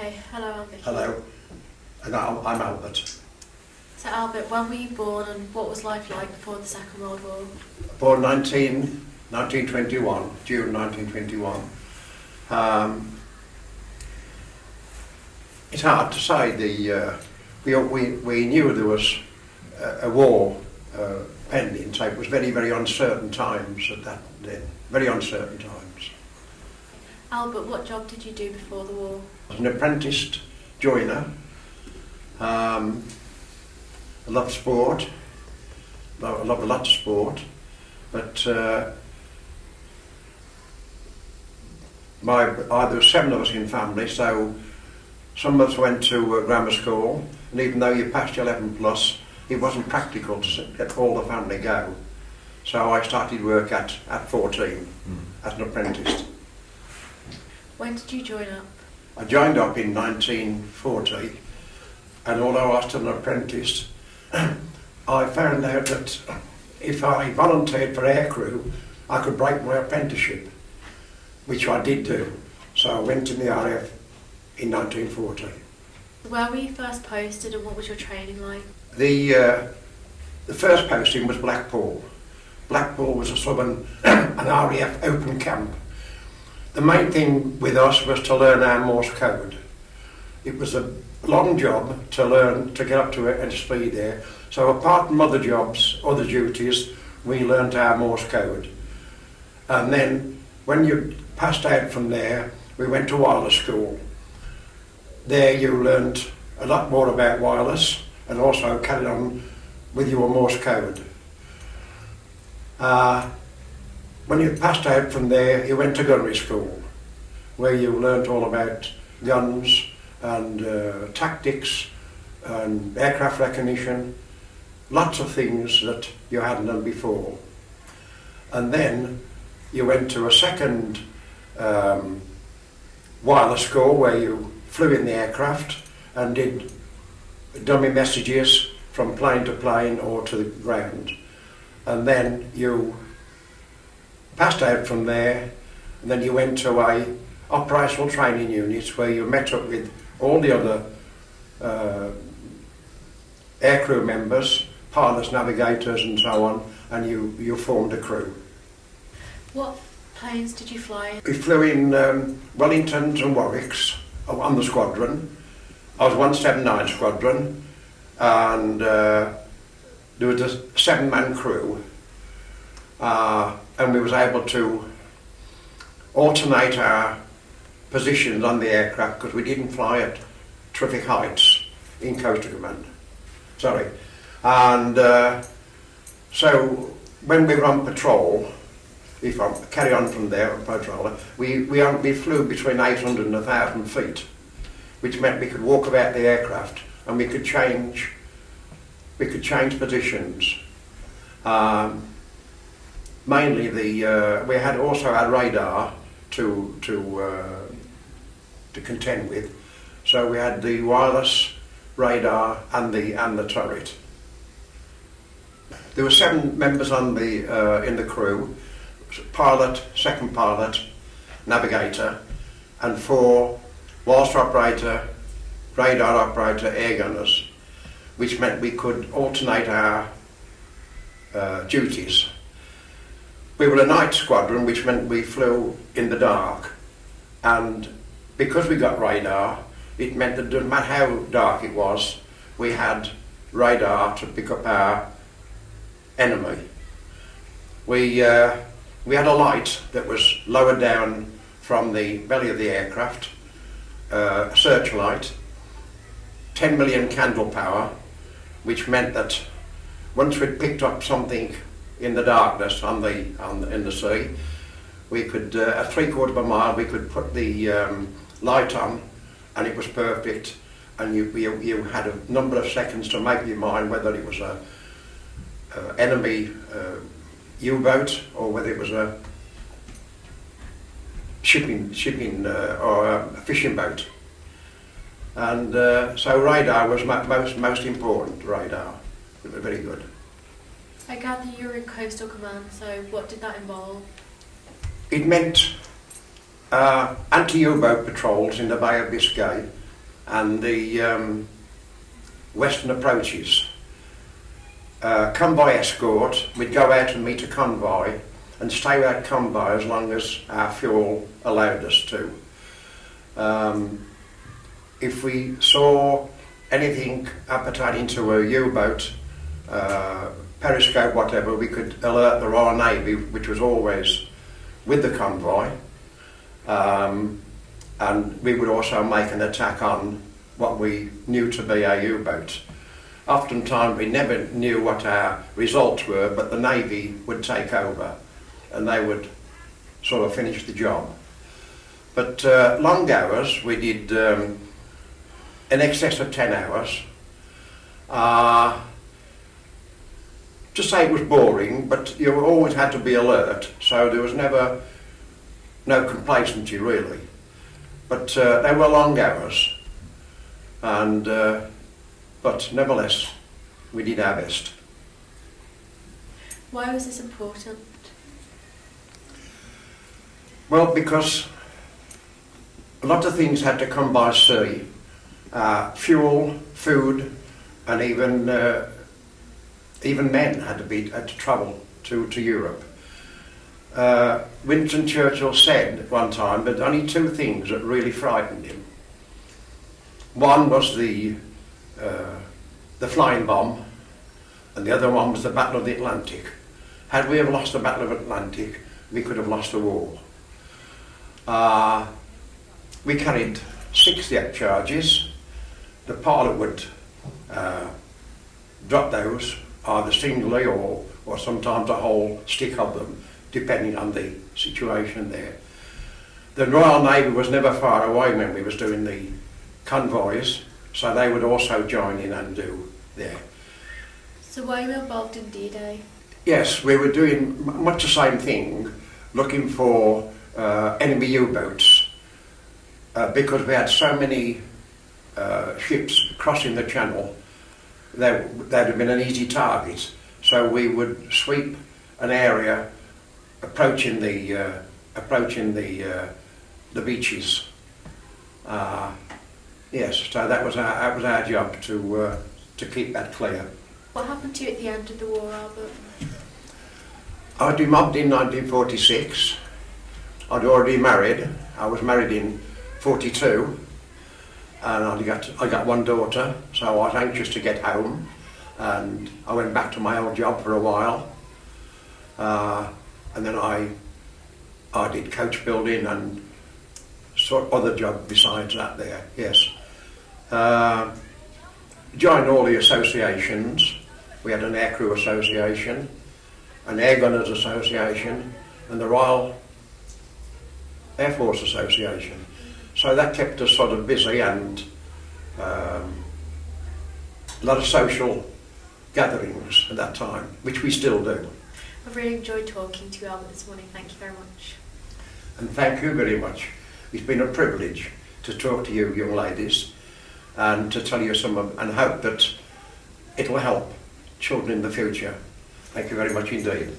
Okay, hello Albert. Hello, and I'm Albert. So Albert, when were you born and what was life like before the Second World War? Born 1921, June 1921. It's hard to say. We knew there was a war pending, so it was very, very uncertain times at that then. Very uncertain times. Albert, what job did you do before the war? I was an apprenticed joiner. I loved sport. I loved a lot of sport, but there were 7 of us in family, so some of us went to grammar school, and even though you passed 11 plus, it wasn't practical to get all the family go. So I started work at 14 as an apprentice. When did you join up? I joined up in 1940, and although I was still an apprentice, I found out that if I volunteered for Aircrew, I could break my apprenticeship, which I did do. So I went in the RAF in 1940. Where were you first posted and what was your training like? The first posting was Blackpool. Blackpool was a southern an RAF open camp. The main thing with us was to learn our Morse code. It was a long job to learn to get up to a speed there. So apart from other jobs, other duties, we learnt our Morse code. And then when you passed out from there, we went to wireless school. There you learnt a lot more about wireless and also carried on with your Morse code. When you passed out from there, you went to gunnery school, where you learnt all about guns and tactics and aircraft recognition, lots of things that you hadn't done before. And then you went to a second wireless school where you flew in the aircraft and did dummy messages from plane to plane or to the ground. And then you passed out from there, and then you went to a operational training unit where you met up with all the other aircrew members, pilots, navigators and so on, and you formed a crew. What planes did you fly? We flew in Wellingtons and Warwicks on the squadron. I was 179 squadron, and there was a 7-man crew, and we was able to alternate our positions on the aircraft because we didn't fly at terrific heights in Coastal Command. Sorry. And so when we were on patrol, if I carry on from there on patrol, we flew between 800 and 1,000 feet, which meant we could walk about the aircraft and we could change positions. Mainly we had also our radar to contend with, so we had the wireless radar and the turret. There were 7 members on in the crew: pilot, second pilot, navigator, and 4 whilst operator, radar operator, air gunners, which meant we could alternate our duties. We were a night squadron, which meant we flew in the dark, and because we got radar, it meant that no matter how dark it was, we had radar to pick up our enemy. We had a light that was lowered down from the belly of the aircraft, a searchlight, 10 million candle power, which meant that once we'd picked up something in the darkness in the sea, we could, at 3/4 of a mile, we could put the light on, and it was perfect. And you had a number of seconds to make your mind whether it was a enemy U-boat or whether it was a shipping or a fishing boat. And so radar was most important. Radar, it was very good. I gather you were in Coastal Command, so what did that involve? It meant anti-U-boat patrols in the Bay of Biscay and the western approaches. Convoy escort, we'd go out and meet a convoy and stay with that convoy as long as our fuel allowed us to. If we saw anything appertaining to a U-boat, periscope, whatever, we could alert the Royal Navy, which was always with the convoy, and we would also make an attack on what we knew to be a U-boat. Oftentimes we never knew what our results were, but the Navy would take over and they would sort of finish the job. But long hours, we did in excess of 10 hours. To say it was boring, but you always had to be alert, so there was never no complacency really. But they were long hours, and but nevertheless, we did our best. Why was this important? Well, because a lot of things had to come by sea. Fuel, food, and even men had to travel to Europe. Winston Churchill said at one time that only two things that really frightened him. One was the flying bomb, and the other one was the Battle of the Atlantic. Had we have lost the Battle of the Atlantic, we could have lost the war. We carried 6 depth charges. The pilot would drop those either singly or sometimes a whole stick of them, depending on the situation there. The Royal Navy was never far away when we was doing the convoys, so they would also join in and do there. So were you involved in DDay? Yes, we were doing much the same thing, looking for enemy U-boats, because we had so many ships crossing the channel. They'd have been an easy target, so we would sweep an area approaching the beaches. Yes, so that was our job to keep that clear. What happened to you at the end of the war, Albert? I'd been mobbed in 1946. I'd already married. I was married in 42, and I got one daughter, so I was anxious to get home, and I went back to my old job for a while, and then I did coach building and sort of other job besides that there. Yes, joined all the associations. We had an Aircrew Association, an Air Gunners Association, and the Royal Air Force Association. So that kept us sort of busy, and a lot of social gatherings at that time, which we still do. I've really enjoyed talking to you, Albert, this morning. Thank you very much. And thank you very much. It's been a privilege to talk to you young ladies and to tell you some of, and hope that it will help children in the future. Thank you very much indeed.